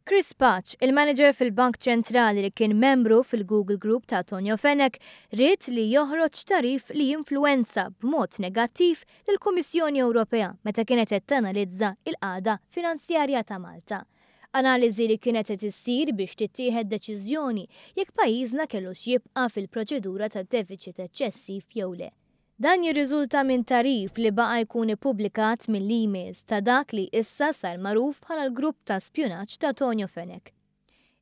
Chris Patch, il-manager fil-Bank Ċentrali li kien membru fil-Google Group ta' Tonio Fenech, rrid li joħroġ tarif li jinfluwenza b'mod negattiv lill-Kummissjoni Ewropea meta kienet qed tanalizza il-qagħda finanzjarja ta' Malta. Analiżi li kienet qed issir biex tittieħed deċiżjoni jekk pajjiżna kellux jibqa' fil-proċedura ta' deficit eċċessiv jew le. Dan jirriżulta minn tarif li baqa' jkun ippubblikat mill-emails ta' dak li issa sar magħruf bħala l-grupp ta' spjunaġġ ta' Tonio Fenech.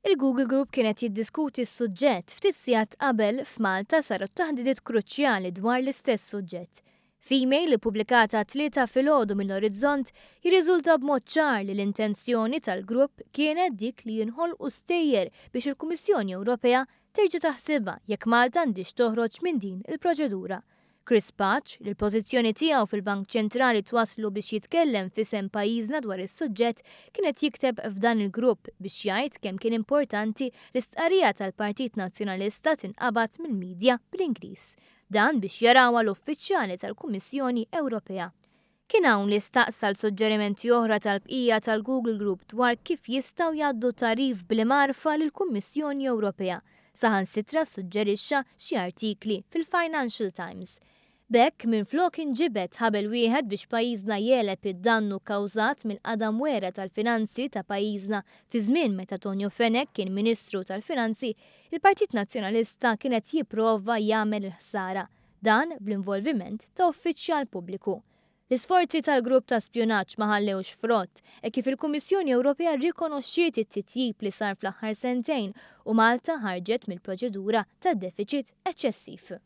Il-Google Group kienet jiddiskuti s-suġġett ftit sigħat qabel f'Malta saru taħdidiet kruċjali dwar l-istess suġġett. F'email li pubblikata 3 filgħodu mill-orizzont jirriżulta b'mod ċar li l-intenzjoni tal-grupp kienet dik li jinħolqu stejjer biex il-Kummissjoni Ewropea terġa' taħsibha jekk Malta għandix toħroġ minn din il-proċedura. Chris Patch, li l-pożizzjoni tiegħu fil-Bank Ċentrali twaslu biex jitkellem f'isem pajjiżna dwar is-suġġett, kienet jikteb f'dan il-grupp biex jgħid kemm kien importanti l-istqarrija tal-Partit Nazzjonalista tinqabad mill-midja bl-Ingliż. Dan biex jarawha l-uffiċjali tal-Kummissjoni Ewropea. Kien hawn li staqsa l-suġġerimenti oħra tal-bqija tal-Google Group dwar kif jistgħu jgħaddu tarif bl-marfa lill-Kummissjoni Ewropea. Saħansitra suġġerixxa xi artikli fil-Financial Times. Bekk minflok inġibet ħabel wieħed biex pajjiżna jeleb id-dannu kkawżat mill-qadam wera tal-finanzi ta' pajjiżna fi żmien meta Tonio Fenech kien Ministru tal-Finanzi, il-Partit Nazzjonalista kienet jipprova jagħmel il-ħsara, dan bl-involviment ta' uffiċjal pubbliku. L-isforzi tal-grupp ta' spjunaġġ ma ħallewx frott kif il-Kummissjoni Ewropea rikonoxxiet it-titjib li sar fl-aħħar sentejn u Malta ħarġet mill-proċedura tad deficit eċċessiv.